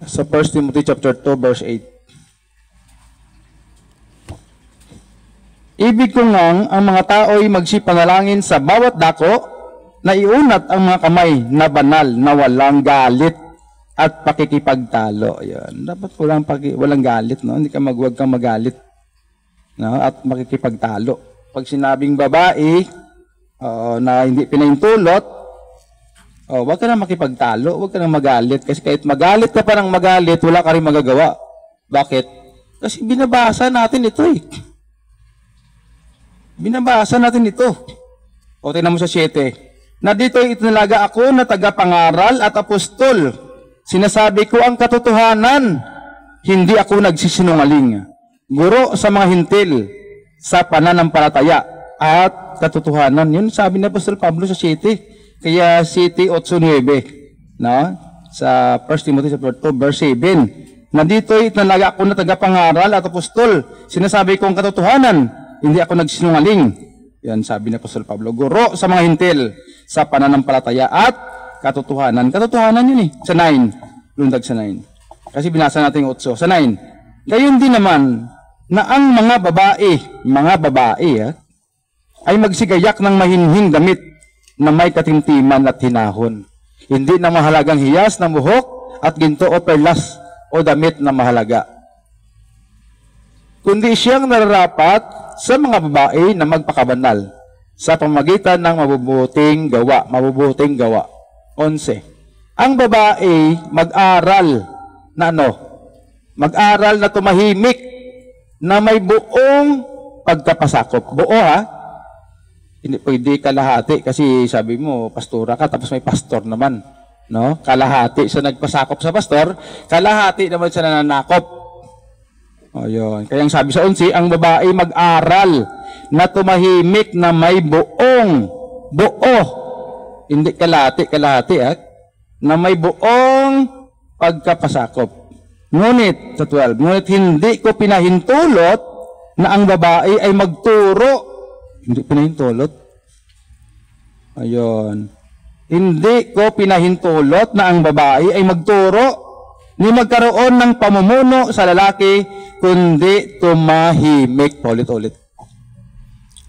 Sa 1 Timothy chapter 2 verse 8. Ibig ko ngang ang mga tao'y magsipanalangin sa bawat dako na iunat ang mga kamay na banal na walang galit at pakikipagtalo. Ayan. Dapat walang galit, no? Hindi ka wag kang magalit, no? At makikipagtalo. Pag sinabing babae na hindi pinahintulot, wag ka na makipagtalo, wag ka na magalit. Kasi kahit magalit ka parang magalit, wala ka rin magagawa. Bakit? Kasi binabasa natin ito eh. Binabasa natin ito. O, tingnan mo sa 7. Na dito itinalaga ako na tagapangaral at apostol. Sinasabi ko ang katotohanan. Hindi ako nagsisinungaling. Guro sa mga hintil sa pananampalataya at katotohanan. Yun sabi ni Apostol Pablo sa 7. Kaya 7:8-9, no? Sa 1 Timothy 2 verse 7. Na dito itinalaga ako na tagapangaral at apostol. Sinasabi ko ang katotohanan. Hindi ako nagsinungaling. Yan sabi ni Apostol Pablo. Guro sa mga hintil sa pananampalataya at katotohanan. Katotohanan yun eh. Sa 9. Lundag sa 9. Kasi binasa natin yung 8. Sa 9. Gayon din naman na ang mga babae ay magsigayak ng mahinhing damit na may katimtiman at hinahon. Hindi na mahalagang hiyas ng buhok at ginto o perlas o damit na mahalaga. Kundi siyang nararapat sa mga babae na magpakabanal sa pamamagitan ng mabubuting gawa. 11. Ang babae mag-aral na mag-aral na tumahimik na may buong pagkapasakop. Buo ha? Hindi pwede kalahati kasi sabi mo, pastora ka tapos may pastor naman. No? Kalahati siya nagpasakop sa pastor, kalahati naman siya nananakop. O yun. Kaya sabi sa 11, ang babae mag-aral na tumahimik na may buo. Hindi kalahati na may buong pagkapasakop. Ngunit, sa 12, ngunit hindi ko pinahintulot na ang babae ay magturo. Hindi pinahintulot. Ayun. Hindi ko pinahintulot na ang babae ay magturo ni magkaroon ng pamumuno sa lalaki, kundi tumahimik. Paulit-ulit.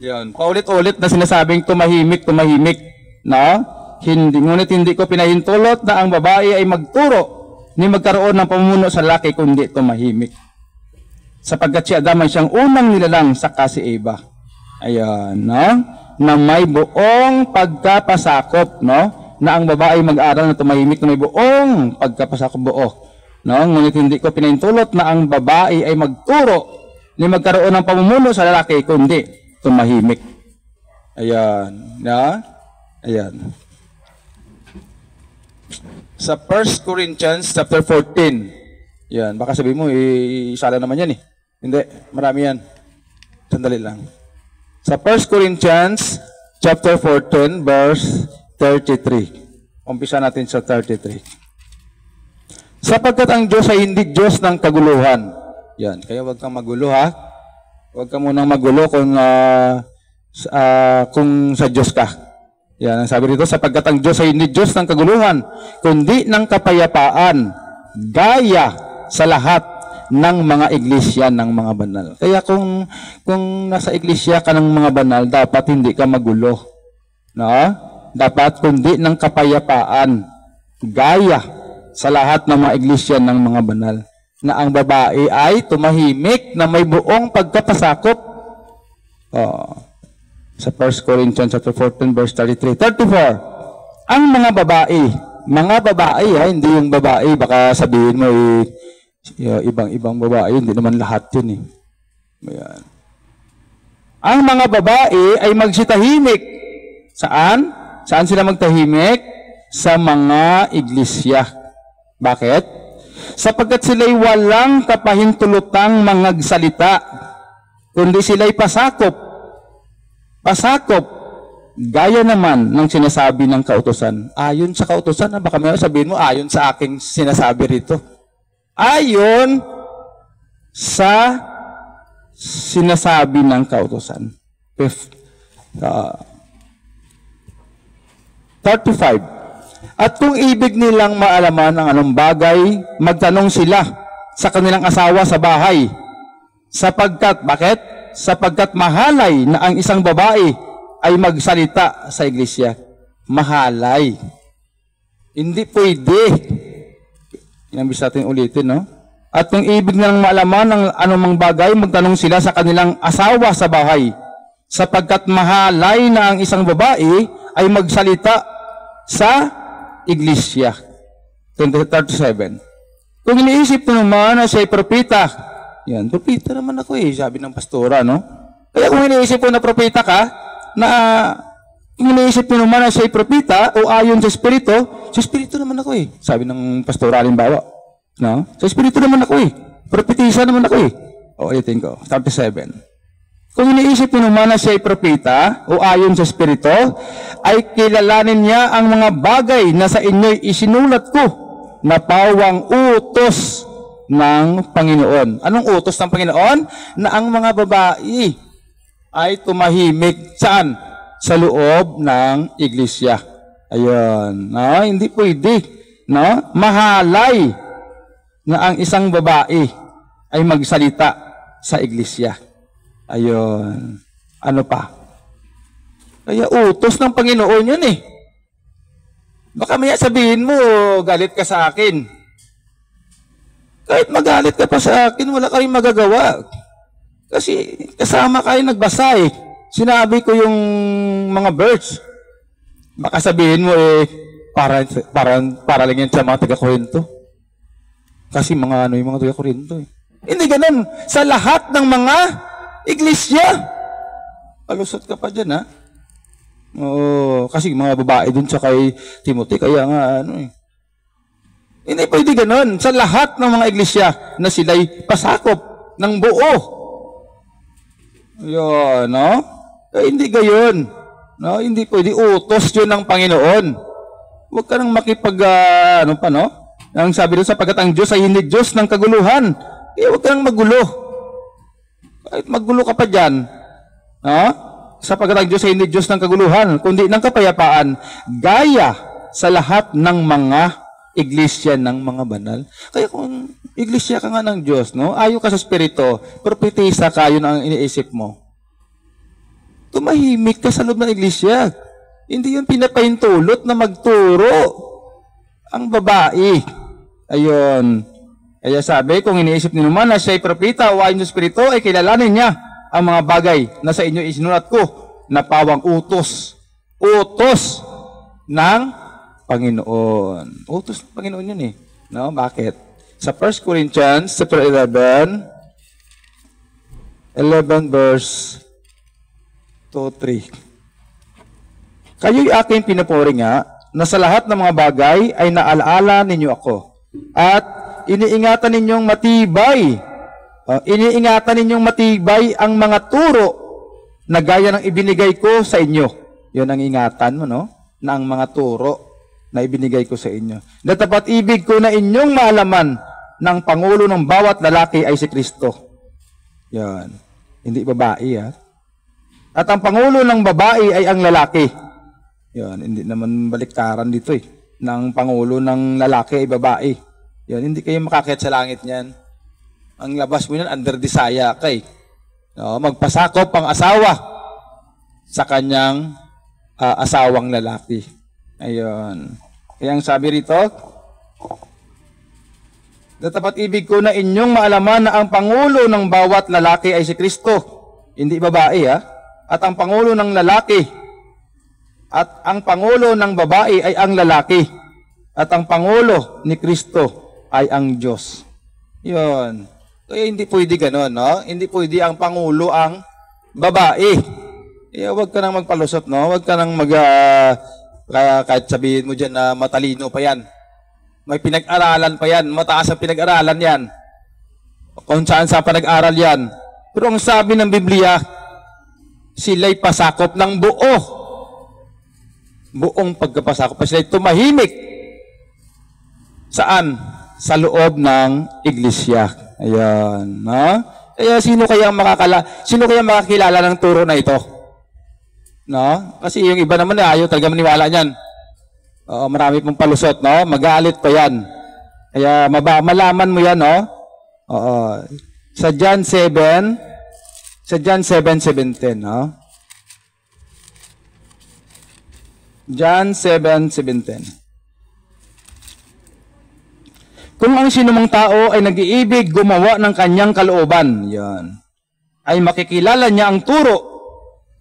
Yan. Paulit-ulit na sinasabing tumahimik. No? Ngunit hindi ko pinahintulot na ang babae ay magturo ni magkaroon ng pamumuno sa lalaki, kundi tumahimik. Sapagkat si Adam ay siyang unang nilalang sa si Eva. Ayan. No? Na may buong pagkapasakop. No? Na ang babae mag-aral na tumahimik na may buong pagkapasakop buo. No? Ngunit hindi ko pinahintulot na ang babae ay magturo ni magkaroon ng pamumuno sa lalaki, kundi tumahimik. Ayan. Na? Ayan. Sa 1 Corinthians chapter 14. Yan. Baka sabihin mo, isala naman yan eh. Hindi. Marami yan. Sandali lang. Sa 1 Corinthians chapter 14 verse 33. Umpisa natin sa 33. Sapagkat ang Diyos ay hindi Diyos ng kaguluhan. Yan. Kaya wag kang magulo ha. Wag ka munang magulo kung sa Diyos ka. Yan. Ang sabi dito, sapagkat ang Diyos ay hindi Diyos ng kaguluhan, kundi ng kapayapaan, gaya sa lahat ng mga iglesia ng mga banal. Kaya kung nasa iglesia ka ng mga banal, dapat hindi ka magulo. No? Dapat kundi ng kapayapaan, gaya sa lahat ng mga iglesia ng mga banal, na ang babae ay tumahimik na may buong pagkapasakop. Sa 1 Corinthians 14 verse 33. 34. Ang mga babae hindi yung babae, baka sabihin mo ibang babae, hindi naman lahat yun eh. Ayan. Ang mga babae ay magsitahimik. Saan? Saan sila magtahimik? Sa mga iglesia. Bakit? Sapagkat sila'y walang kapahintulutang mangagsalita, kundi sila'y pasakop. Gaya naman ng sinasabi ng kautusan. Ayon sa kautusan, baka may sabihin mo, ayon sa aking sinasabi rito. Ayon sa sinasabi ng kautusan. 35. At kung ibig nilang maalaman ang anong bagay, magtanong sila sa kanilang asawa sa bahay. Bakit? Sapagkat mahalay na ang isang babae ay magsalita sa iglesia. Mahalay. Hindi pwede. Inambis natin ulitin, no? At kung ibig nilang maalaman ang anumang bagay, magtanong sila sa kanilang asawa sa bahay. Sapagkat mahalay na ang isang babae ay magsalita sa iglesia. 37. Kung iniisip mo naman na siya'y propeta, yan, propeta naman ako sabi ng pastora, no? Kaya kung iniisip mo na propeta ka, kung iniisip mo naman na siya'y propeta o ayon sa Espiritu naman ako sabi ng pastora, halimbawa, no? Sa Espiritu naman ako propetisa naman ako ulitin ko, 37. Kung iniisip mo naman na siya'y propeta o ayon sa Espiritu, ay kilalanin niya ang mga bagay na sa inyo'y isinulat ko na pawang utos ng Panginoon. Anong utos ng Panginoon? Na ang mga babae ay tumahimik saan? Sa loob ng iglesia. Ayun. No? Hindi pwede. No? Mahalay na ang isang babae ay magsalita sa iglesia. Ayun. Ano pa? Kaya utos ng Panginoon yun Baka maya sabihin mo, galit ka sa akin. Kahit magalit ka pa sa akin, wala ka rin magagawa. Kasi kasama kayo nagbasa Sinabi ko yung mga verse. Baka sabihin mo para lang yan sa mga taga-Korinto. Kasi yung mga taga-Korinto Hindi ganun. Sa lahat ng mga iglesia. Palusot ka pa dyan, Oo, kasi mga babae dun sa kay Timothy, kaya nga, Hindi pwede ganun. Sa lahat ng mga iglesia na sila'y pasakop ng buo. Yun, no? Kaya hindi gayon. No? Hindi pwede. Utos yun ng Panginoon. Huwag ka nang Ang sabi doon, sapagkat ang Diyos ay hindi Diyos ng kaguluhan. Huwag ka nang magulo. Kahit magulo ka pa dyan, sapagkat ang Diyos ay hindi Diyos ng kaguluhan, kundi ng kapayapaan, gaya sa lahat ng mga iglesia ng mga banal. Kaya kung iglesia ka nga ng Diyos, ayo ka sa Espiritu, propetisa ka, yun ang iniisip mo. Tumahimik ka sa loob ng iglesia. Hindi yun pinapahintulot na magturo ang babae. Ayun. Kaya sabi, kung iniisip niyo naman na siya'y propeta o ayon sa Espiritu, ay kilalanin niya ang mga bagay na sa inyo isinulat ko na pawang utos. Utos ng Panginoon. Utos ng Panginoon yun No? Bakit? Sa 1 Corinthians chapter 11 verse 2-3. Kayo'y aking pinupuri nga na sa lahat ng mga bagay ay naalaala ninyo ako at iniingatan ninyong matibay ang mga turo na gaya ng ibinigay ko sa inyo. Yun ang ingatan mo, na ang mga turo na ibinigay ko sa inyo. Na tapat ibig ko na inyong maalaman ng Pangulo ng bawat lalaki ay si Kristo. Yan. Hindi babae, At ang Pangulo ng babae ay ang lalaki. Yan. Hindi naman baliktaran dito, Ng Pangulo ng lalaki ay babae. Yan. Hindi kayo makakit sa langit niyan. Ang labas mo yan, under desire kay. Magpasakop ang asawa sa kanyang asawang lalaki. Ayun. Kaya ang sabi rito, dapat ibig ko na inyong maalaman na ang Pangulo ng bawat lalaki ay si Kristo. Hindi babae, At ang Pangulo ng lalaki at ang Pangulo ng babae ay ang lalaki. At ang Pangulo ni Kristo ay ang Diyos. Yun. Kaya hindi pwede ganon, Hindi pwede ang Pangulo ang babae. Huwag ka nang magpalusot, Huwag ka nang kahit sabihin mo dyan na matalino pa yan. May pinag-aralan pa yan. Mataas ang pinag-aralan yan. Kung saan sa pinag-aral yan. Pero ang sabi ng Biblia, sila'y pasakop ng buo. Buong pagkapasakop. Sila'y tumahimik. Saan? Sa loob ng iglesia. Ayan. Kaya sino kaya makakilala ng turo na ito? Kasi yung iba naman ayaw talaga maniwala niyan. Oo, marami pong palusot, no? Magalit pa yan. Kaya malaman mo yan, no? Oo. Sa John 7:17, no? John 7:17. Kung ang sinumang tao ay nag-iibig gumawa ng kanyang kalooban, yan, ay makikilala niya ang turo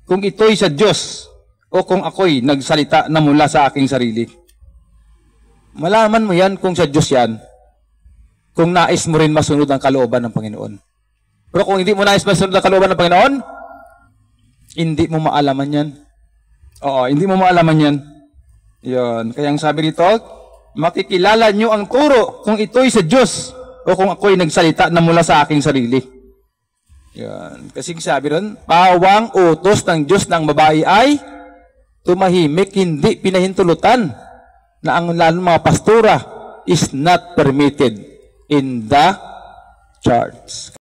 kung ito'y sa Diyos o kung ako'y nagsalita na mula sa aking sarili. Malaman mo yan kung sa Diyos yan, kung nais mo rin masunod ang kalooban ng Panginoon. Pero kung hindi mo nais masunod ang kalooban ng Panginoon, hindi mo maalaman yan. Oo, hindi mo maalaman yan. Yan. Kaya ang sabi dito, makikilala nyo ang turo kung ito'y sa Diyos o kung ako'y nagsalita na mula sa aking sarili. Yan. Kasi sabi ron, pawang utos ng Diyos ng babae ay tumahimik, hindi pinahintulutan na ang lalo mga pastora is not permitted in the church.